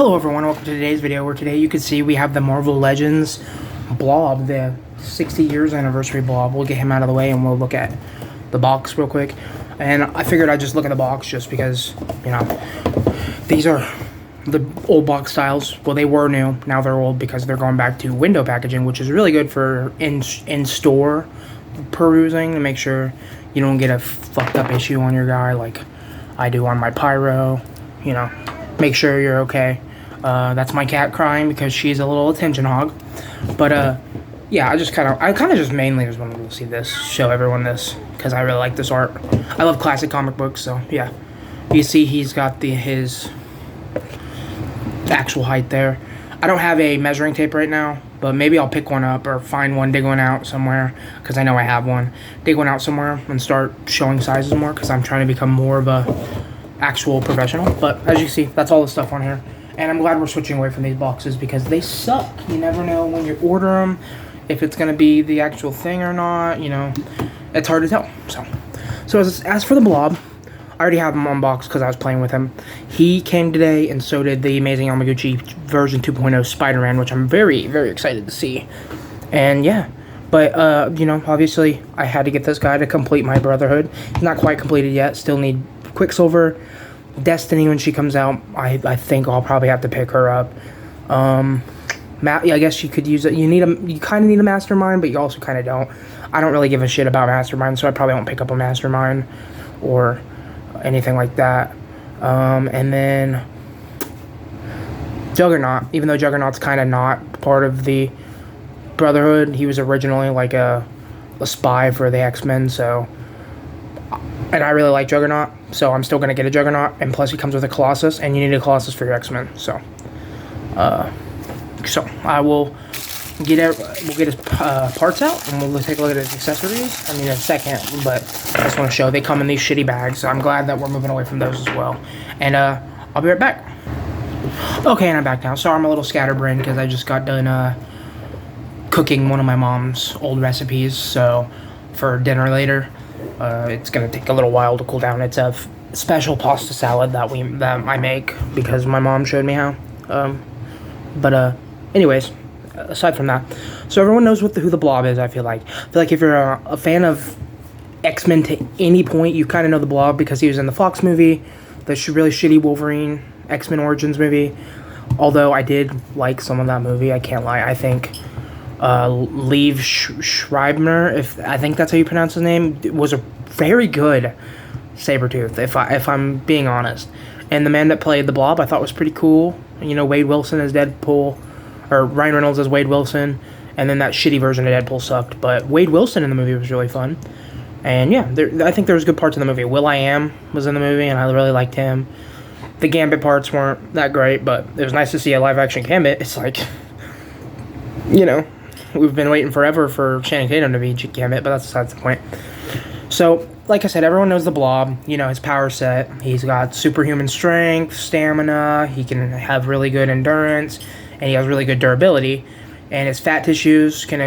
Hello everyone, welcome to today's video where today you can see we have the Marvel Legends Blob, the 60 years anniversary Blob. We'll get him out of the way and we'll look at the box real quick. And I figured I'd just look at the box just because, you know, these are the old box styles. Well, they were new, now they're old because they're going back to window packaging, which is really good for in-store perusing to make sure you don't get a fucked up issue on your guy like I do on my Pyro, you know. Make sure you're okay. That's my cat crying because she's a little attention hog. But yeah, I kind of just mainly just wanted to see this, show everyone this because I really like this art. I love classic comic books, so yeah. You see, he's got his actual height there. I don't have a measuring tape right now, but maybe I'll pick one up or find one, dig one out somewhere because I know I have one. Dig one out somewhere and start showing sizes more because I'm trying to become more of a actual professional. But as you see, that's all the stuff on here, and I'm glad we're switching away from these boxes because they suck. You never know when you order them if it's gonna be the actual thing or not. You know, it's hard to tell. So as for the Blob, I already have him unboxed because I was playing with him. He came today, and so did the Amazing Yamaguchi version 2.0 Spider-Man, which I'm very, very excited to see. And yeah, but you know, obviously I had to get this guy to complete my Brotherhood. He's not quite completed yet. Still need Quicksilver. Destiny, when she comes out, I think I'll probably have to pick her up. Yeah, I guess you could use it. You kind of need a Mastermind, but you also kind of don't. I don't really give a shit about Mastermind, so I probably won't pick up a Mastermind or anything like that. And then Juggernaut, even though Juggernaut's kind of not part of the Brotherhood, he was originally like a spy for the X-Men, so. And I really like Juggernaut, so I'm still going to get a Juggernaut. And plus, he comes with a Colossus, and you need a Colossus for your X-Men. So I will get his parts out, and we'll take a look at his accessories. I mean, in a second, but I just want to show they come in these shitty bags. So I'm glad that we're moving away from those as well. And I'll be right back. Okay, and I'm back now. Sorry, I'm a little scatterbrained because I just got done cooking one of my mom's old recipes. So for dinner later. It's gonna take a little while to cool down. It's a special pasta salad that I make because my mom showed me how. Anyways, aside from that, so everyone knows who the Blob is. I feel like if you're a fan of X-Men to any point, you kind of know the Blob because he was in the Fox movie, the really shitty Wolverine X-Men Origins movie. Although I did like some of that movie, I can't lie. I think. Liev Schreiber, I think that's how you pronounce his name, was a very good Sabretooth, if I'm being honest. And the man that played the Blob I thought was pretty cool. You know, Wade Wilson as Deadpool, or Ryan Reynolds as Wade Wilson, and then that shitty version of Deadpool sucked. But Wade Wilson in the movie was really fun. And yeah, I think there was good parts in the movie. Will.i.am was in the movie, and I really liked him. The Gambit parts weren't that great, but it was nice to see a live-action Gambit. It's like, you know, we've been waiting forever for Channing Tatum to be Gambit, but that's besides the point. So, like I said, everyone knows the Blob. You know, his power set. He's got superhuman strength, stamina. He can have really good endurance, and he has really good durability. And his fat tissues can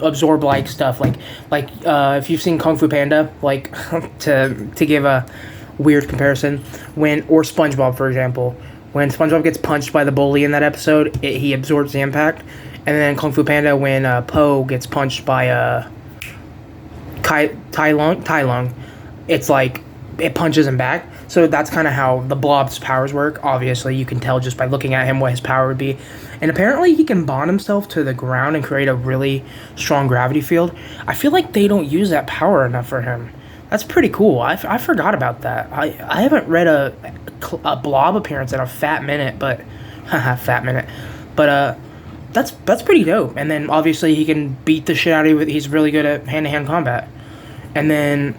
absorb like stuff like if you've seen Kung Fu Panda, like to give a weird comparison, or SpongeBob, for example, when SpongeBob gets punched by the bully in that episode, he absorbs the impact. And then Kung Fu Panda, when Po gets punched by Tai Lung, it's like it punches him back. So that's kind of how the Blob's powers work. Obviously, you can tell just by looking at him what his power would be. And apparently, he can bond himself to the ground and create a really strong gravity field. I feel like they don't use that power enough for him. That's pretty cool. I forgot about that. I haven't read a Blob appearance in a fat minute, but That's pretty dope. And then obviously he can beat the shit out of you. He's really good at hand-to-hand combat. And then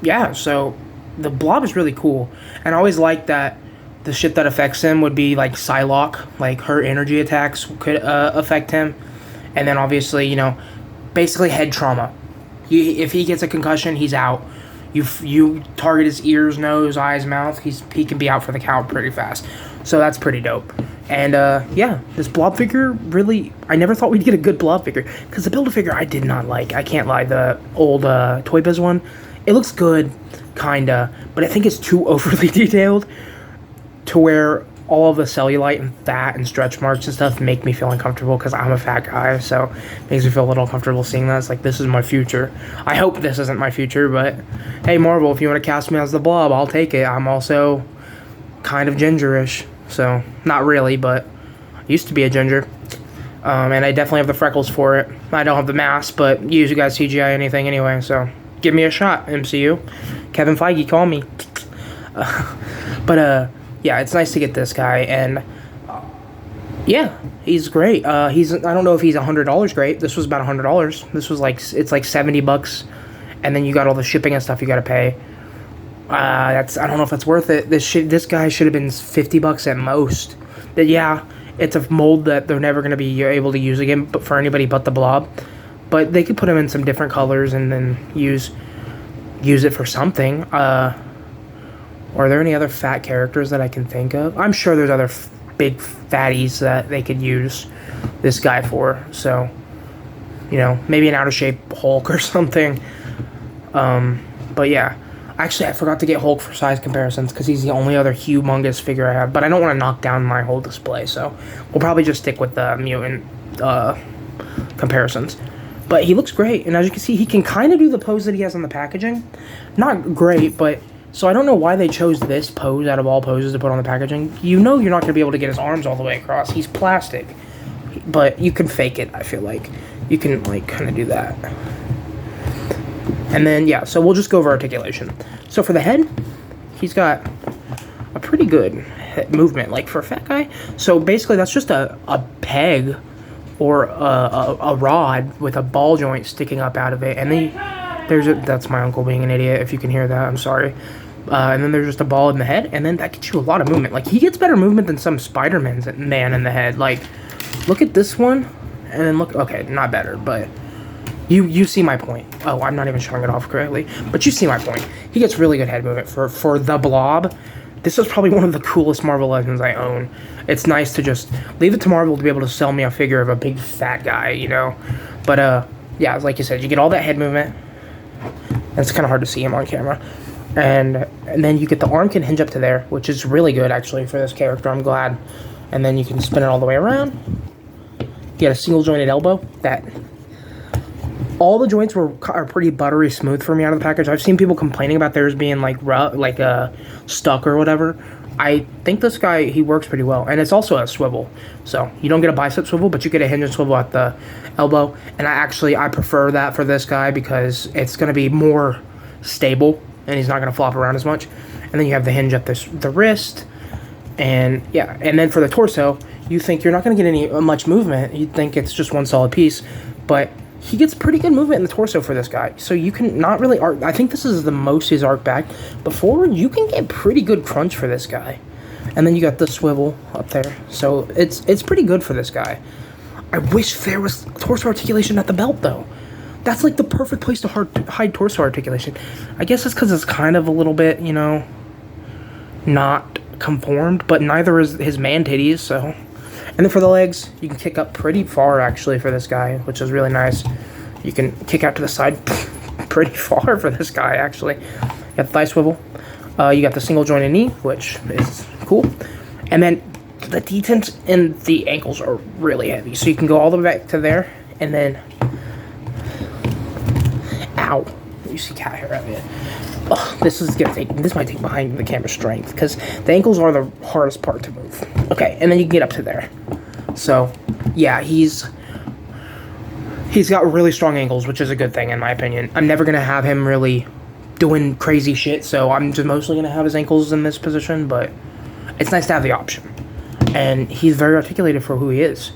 yeah, so the Blob is really cool. And I always liked that the shit that affects him would be like Psylocke, like her energy attacks could affect him. And then obviously, you know, basically head trauma. If he gets a concussion, he's out. You target his ears, nose, eyes, mouth, he can be out for the count pretty fast. So that's pretty dope. And yeah, this Blob figure really, I never thought we'd get a good Blob figure because the Build-A-Figure I did not like. I can't lie, the old Toy Biz one, it looks good, kinda, but I think it's too overly detailed to where all of the cellulite and fat and stretch marks and stuff make me feel uncomfortable because I'm a fat guy, so it makes me feel a little uncomfortable seeing that. It's like, this is my future. I hope this isn't my future, but hey, Marvel, if you want to cast me as the Blob, I'll take it. I'm also kind of gingerish, so not really, but used to be a ginger. And I definitely have the freckles for it. I don't have the mask, but you guys CGI anything anyway, so give me a shot, MCU. Kevin Feige, call me. Yeah, it's nice to get this guy, and yeah, he's great. I don't know if he's $100 great. This was about $100. This was like, it's like $70, and then you got all the shipping and stuff you got to pay. I don't know if that's worth it. This guy should have been $50 at most. But yeah, it's a mold that they're never going to be able to use again, but for anybody but the Blob. But they could put him in some different colors and then use it for something. Are there any other fat characters that I can think of? I'm sure there's other big fatties that they could use this guy for. So, you know, maybe an out of shape Hulk or something. But yeah, actually I forgot to get Hulk for size comparisons because he's the only other humongous figure I have. But I don't want to knock down my whole display, so we'll probably just stick with the mutant comparisons. But he looks great, and as you can see, he can kind of do the pose that he has on the packaging. Not great, but... So I don't know why they chose this pose out of all poses to put on the packaging. You know you're not going to be able to get his arms all the way across. He's plastic. But you can fake it, I feel like. You can, like, kind of do that. And then, yeah, so we'll just go over articulation. So for the head, he's got a pretty good head movement, like, for a fat guy. So basically that's just a peg or a rod with a ball joint sticking up out of it. And then that's my uncle being an idiot, if you can hear that, I'm sorry. And then there's just a ball in the head, and then that gets you a lot of movement. Like, he gets better movement than some Spider-Man's man in the head. Like, look at this one, and then look, okay, not better, but you see my point. Oh, I'm not even showing it off correctly, but you see my point. He gets really good head movement for the Blob. This is probably one of the coolest Marvel Legends I own. It's nice to just leave it to Marvel to be able to sell me a figure of a big fat guy, you know? But, yeah, like you said, you get all that head movement. It's kind of hard to see him on camera. And then you get the arm can hinge up to there, which is really good, actually, for this character. I'm glad. And then you can spin it all the way around. You get a single-jointed elbow. All the joints are pretty buttery smooth for me out of the package. I've seen people complaining about theirs being, like, rough, like stuck or whatever. I think this guy, he works pretty well. And it's also a swivel. So you don't get a bicep swivel, but you get a hinge and swivel at the elbow. And I prefer that for this guy because it's going to be more stable. And he's not going to flop around as much. And then you have the hinge at the wrist. And yeah, and then for the torso, you think you're not going to get much movement. You'd think it's just one solid piece. But he gets pretty good movement in the torso for this guy. So you can not really arc. I think this is the most he's arced back. But forward, you can get pretty good crunch for this guy. And then you got the swivel up there. So it's pretty good for this guy. I wish there was torso articulation at the belt, though. That's like the perfect place to hide torso articulation. I guess it's because it's kind of a little bit, you know, not conformed, but neither is his man titties, so. And then for the legs, you can kick up pretty far, actually, for this guy, which is really nice. You can kick out to the side pretty far for this guy, actually. You got the thigh swivel. You got the single jointed knee, which is cool. And then the detents and the ankles are really heavy, so you can go all the way back to there, and then... Ow. You see cat hair out of it. Ugh, this might take behind the camera strength, because the ankles are the hardest part to move. Okay, and then you can get up to there. So, yeah, he's got really strong ankles, which is a good thing, in my opinion. I'm never going to have him really doing crazy shit, so I'm just mostly going to have his ankles in this position, but it's nice to have the option. And he's very articulated for who he is,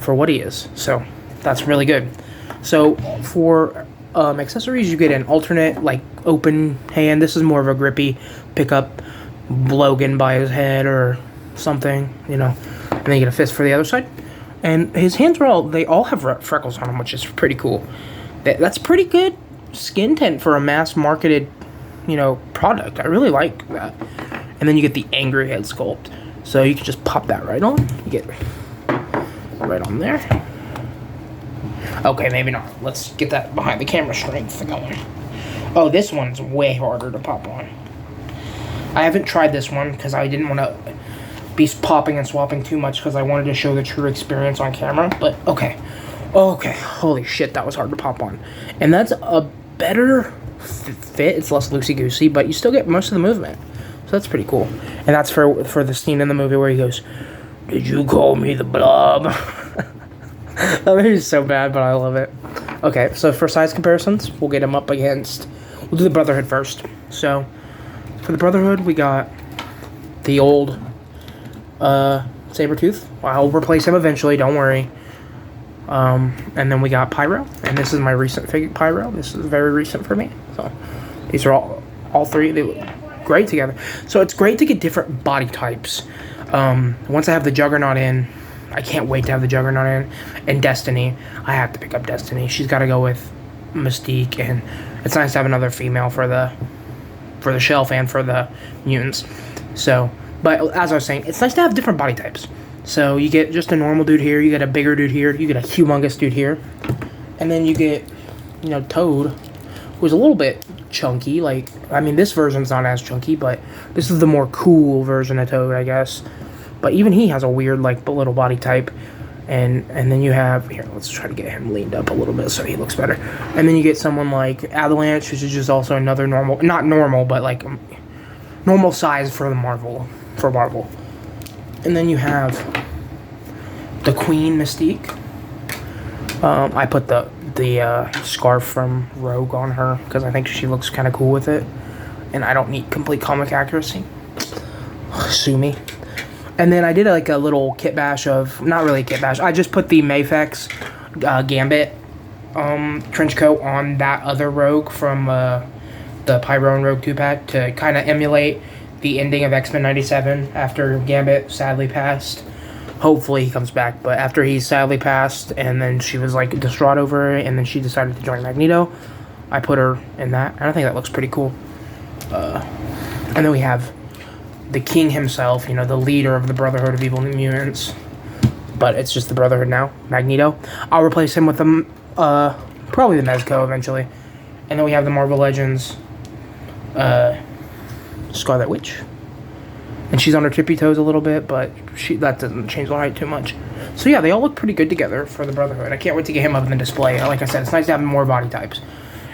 for what he is, so that's really good. So, for... accessories, you get an alternate, like, open hand. This is more of a grippy pickup Logan by his head or something, you know. And then you get a fist for the other side. And his hands they all have freckles on them, which is pretty cool. That's pretty good skin tint for a mass-marketed, you know, product. I really like that. And then you get the angry head sculpt. So you can just pop that right on. You get right on there. Okay, maybe not. Let's get that behind the camera strength going. Oh, this one's way harder to pop on. I haven't tried this one because I didn't want to be popping and swapping too much because I wanted to show the true experience on camera. But okay. Okay. Holy shit, that was hard to pop on. And that's a better fit. It's less loosey-goosey, but you still get most of the movement. So that's pretty cool. And that's for the scene in the movie where he goes, "Did you call me the Blob?" That movie's so bad, but I love it. Okay, so for size comparisons, we'll get him up against... We'll do the Brotherhood first. So, for the Brotherhood, we got the old Sabretooth. I'll replace him eventually, don't worry. And then we got Pyro, and this is my recent figure, Pyro. This is very recent for me. So, these are all three. They look great together. So, it's great to get different body types. Once I have the Juggernaut in, I can't wait to have the Juggernaut in. And Destiny, I have to pick up Destiny. She's got to go with Mystique, and it's nice to have another female for the shelf and for the mutants. So, but as I was saying, it's nice to have different body types. So you get just a normal dude here, you get a bigger dude here, you get a humongous dude here, and then you get, you know, Toad, who's a little bit chunky. Like, I mean, this version's not as chunky, but this is the more cool version of Toad, I guess. But even he has a weird, like, little body type. And then you have... Here, let's try to get him leaned up a little bit so he looks better. And then you get someone like Avalanche, which is just also another normal... Not normal, but, like, normal size for Marvel. And then you have the Queen Mystique. I put the scarf from Rogue on her because I think she looks kind of cool with it. And I don't need complete comic accuracy. Sue me. And then I did like a little kit bash of, not really a kit bash, I just put the Mafex Gambit trench coat on that other Rogue from the Pyro and Rogue 2-pack to kind of emulate the ending of X-Men 97 after Gambit sadly passed. Hopefully he comes back, but after he sadly passed and then she was like distraught over it and then she decided to join Magneto, I put her in that, and I think that looks pretty cool. And then we have the King himself, you know, the leader of the Brotherhood of Evil Mutants. But it's just the Brotherhood now, Magneto. I'll replace him with probably the Mezco eventually. And then we have the Marvel Legends Scarlet Witch. And she's on her tippy toes a little bit, but that doesn't change the height too much. So yeah, they all look pretty good together for the Brotherhood. I can't wait to get him up in the display. Like I said, it's nice to have more body types.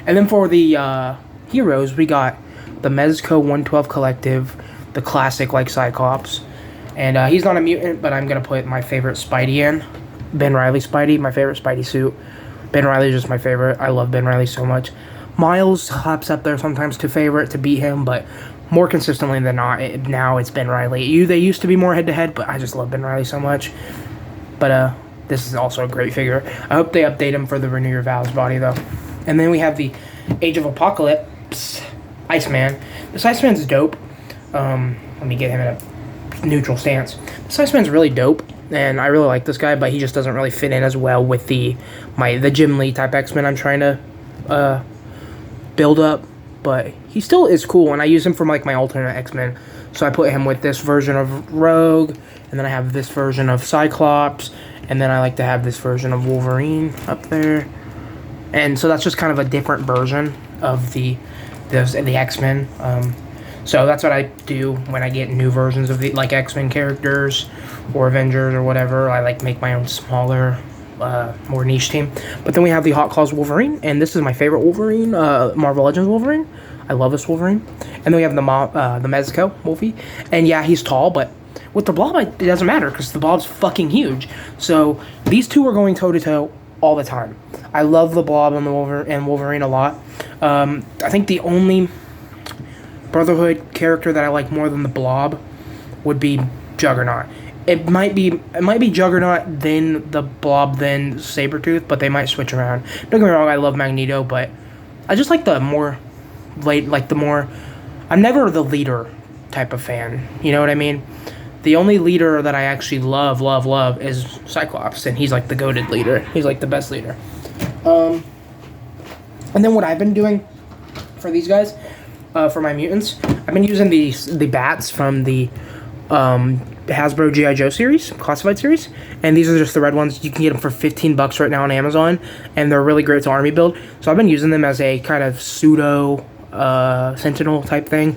And then for the heroes, we got the Mezco 112 Collective, the classic, like, Cyclops. And he's not a mutant, but I'm going to put my favorite Spidey in. Ben Reilly Spidey, my favorite Spidey suit. Ben Reilly is just my favorite. I love Ben Reilly so much. Miles hops up there sometimes to favorite to beat him, but more consistently than not, now it's Ben Reilly. They used to be more head-to-head, but I just love Ben Reilly so much. But this is also a great figure. I hope they update him for the Renew Your Vows body, though. And then we have the Age of Apocalypse Iceman. This Iceman's dope. Let me get him in a neutral stance. This Iceman's really dope, and I really like this guy, but he just doesn't really fit in as well with the Jim Lee type X-Men I'm trying to build up. But he still is cool, and I use him for like my alternate X-Men. So I put him with this version of Rogue, and then I have this version of Cyclops, and then I like to have this version of Wolverine up there. And so that's just kind of a different version of the X-Men. So that's what I do when I get new versions of the like X-Men characters or Avengers or whatever. I like make my own smaller, more niche team. But then we have the Hot Claws Wolverine, and this is my favorite Wolverine, Marvel Legends Wolverine. I love this Wolverine. And then we have the Mezco Wolfie, and yeah, he's tall, but with the Blob, it doesn't matter because the Blob's fucking huge. So these two are going toe to toe all the time. I love the Blob and Wolverine a lot. I think the only Brotherhood character that I like more than the Blob would be Juggernaut. It might be Juggernaut, then the Blob, then Sabretooth, but they might switch around. Don't get me wrong, I love Magneto, but I just like I'm never the leader type of fan. You know what I mean? The only leader that I actually love is Cyclops, and he's like the goated leader. He's like the best leader. And then what I've been doing for these guys, for my mutants, I've been using the bats from the Hasbro G.I. Joe series, classified series, and these are just the red ones. You can get them for $15 right now on Amazon, and they're really great to army build. So I've been using them as a kind of pseudo sentinel type thing.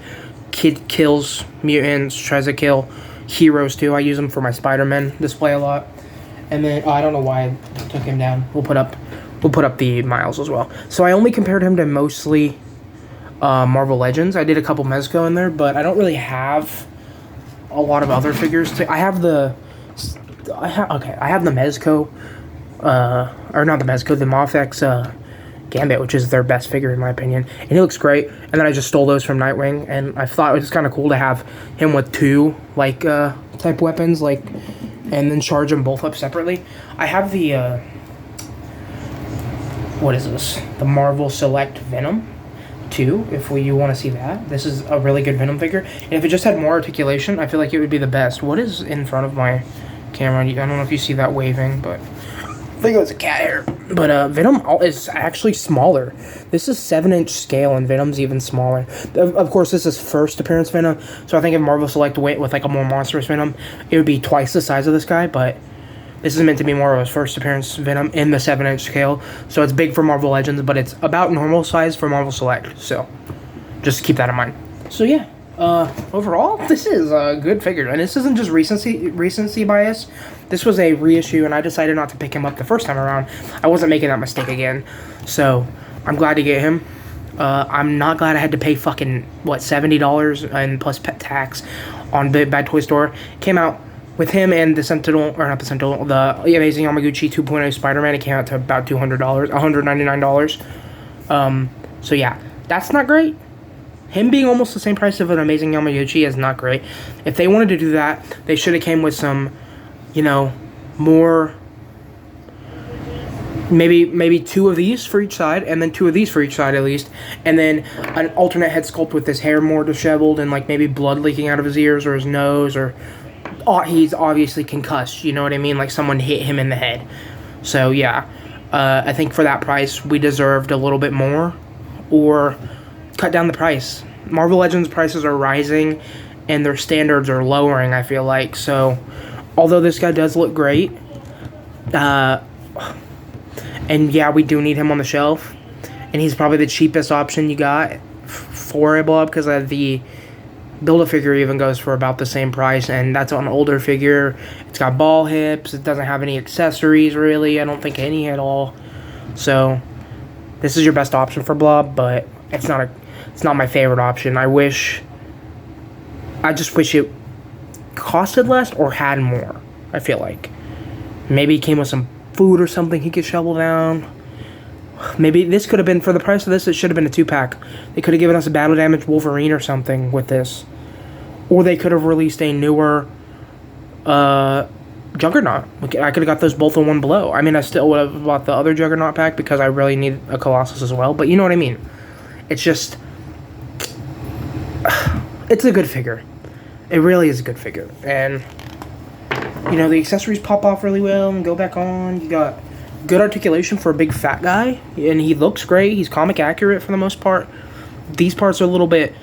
Kid kills mutants, tries to kill heroes too. I use them for my Spider-Man display a lot. And then I don't know why I took him down. We'll put up the Miles as well. So I only compared him to mostly Marvel Legends. I did a couple Mezco in there, but I don't really have a lot of other figures. I have the Mezco, or not the Mezco, the Mafex Gambit, which is their best figure in my opinion, and he looks great. And then I just stole those from Nightwing, and I thought it was kind of cool to have him with two type weapons, and then charge them both up separately. I have the what is this? The Marvel Select Venom 2, if you want to see that. This is a really good Venom figure, and if it just had more articulation, I feel like it would be the best. What is in front of my camera? I don't know if you see that waving, but I think it was a cat hair. But Venom is actually smaller. This is 7-inch scale, and Venom's even smaller. Of course, this is first appearance Venom, so I think if Marvel Select went with a more monstrous Venom, it would be twice the size of this guy, but this is meant to be more of his first appearance Venom in the 7-inch scale. So it's big for Marvel Legends, but it's about normal size for Marvel Select. So just keep that in mind. So yeah, overall, this is a good figure. And this isn't just recency bias. This was a reissue, and I decided not to pick him up the first time around. I wasn't making that mistake again. So I'm glad to get him. I'm not glad I had to pay fucking, $70 and plus pet tax on the Bad Toy Store. Came out with him and the Sentinel, or not the Sentinel, the Amazing Yamaguchi 2.0 Spider-Man. It came out to about $200, $199. So yeah, that's not great. Him being almost the same price of an Amazing Yamaguchi is not great. If they wanted to do that, they should have came with some, more, maybe 2 of these for each side, and then 2 of these for each side at least, and then an alternate head sculpt with his hair more disheveled and maybe blood leaking out of his ears or his nose, or he's obviously concussed, you know what I mean? Like someone hit him in the head. So yeah, I think for that price, we deserved a little bit more, or cut down the price. Marvel Legends prices are rising, and their standards are lowering, I feel like. So, although this guy does look great, and yeah, we do need him on the shelf, and he's probably the cheapest option you got for a Blob, because the Build-A-Figure even goes for about the same price, and that's an older figure. It's got ball hips. It doesn't have any accessories, really. I don't think any at all. So, this is your best option for Blob, but it's not my favorite option. I just wish it costed less or had more, I feel like. Maybe it came with some food or something he could shovel down. Maybe this could have been, for the price of this, it should have been a 2-pack. They could have given us a Battle Damage Wolverine or something with this. Or they could have released a newer Juggernaut. I could have got those both in one blow. I mean, I still would have bought the other Juggernaut pack because I really need a Colossus as well. But you know what I mean. It's just, it's a good figure. It really is a good figure. And, the accessories pop off really well and go back on. You got good articulation for a big fat guy, and he looks great. He's comic accurate for the most part. These parts are a little bit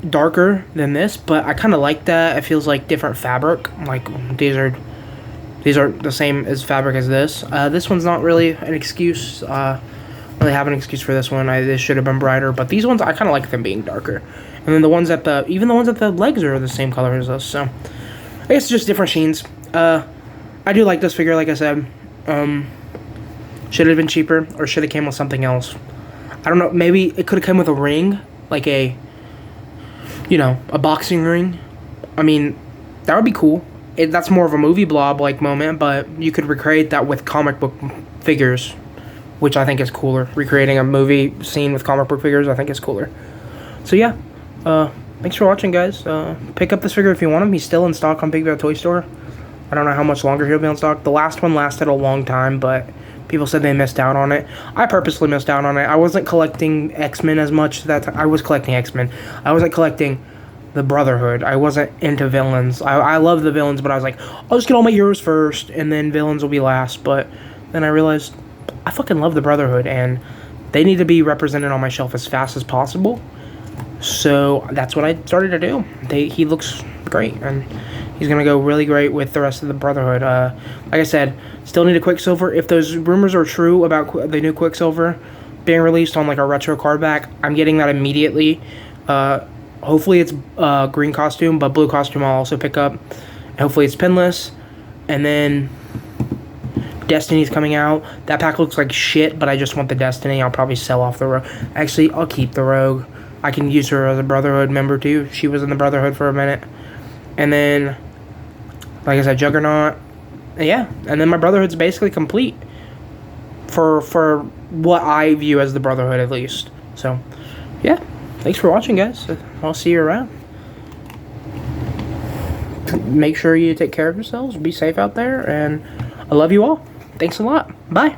darker than this, but I kind of like that. It feels like different fabric. Like these are the same as fabric as this. This one's not really an excuse. Really have an excuse for this one. This should have been brighter, but these ones I kind of like them being darker. And then the ones at the legs are the same color as this. So I guess it's just different sheens. I do like this figure, like I said. Should have been cheaper, or should have came with something else. I don't know. Maybe it could have come with a ring, like a boxing ring. I mean, that would be cool. That's more of a movie Blob moment, but you could recreate that with comic book figures, which I think is cooler. Recreating a movie scene with comic book figures, I think is cooler. So yeah, thanks for watching, guys. Pick up this figure if you want him. He's still in stock on Big Bad Toy Store. I don't know how much longer he'll be on stock. The last one lasted a long time, but people said they missed out on it. I purposely missed out on it. I wasn't collecting X-Men as much that time. I was collecting X-Men. I wasn't collecting the Brotherhood. I wasn't into villains. I love the villains, but I was like, I'll just get all my heroes first, and then villains will be last. But then I realized I fucking love the Brotherhood, and they need to be represented on my shelf as fast as possible. So that's what I started to do. He looks great, and he's going to go really great with the rest of the Brotherhood. Like I said, still need a Quicksilver. If those rumors are true about the new Quicksilver being released on a retro card back, I'm getting that immediately. Hopefully it's green costume, but blue costume I'll also pick up. And hopefully it's pinless. And then Destiny's coming out. That pack looks like shit, but I just want the Destiny. I'll probably sell off the Rogue. Actually, I'll keep the Rogue. I can use her as a Brotherhood member too. She was in the Brotherhood for a minute. And then, like I said, Juggernaut. Yeah, and then my Brotherhood's basically complete. For what I view as the Brotherhood, at least. So, yeah. Thanks for watching, guys. I'll see you around. Make sure you take care of yourselves. Be safe out there. And I love you all. Thanks a lot. Bye.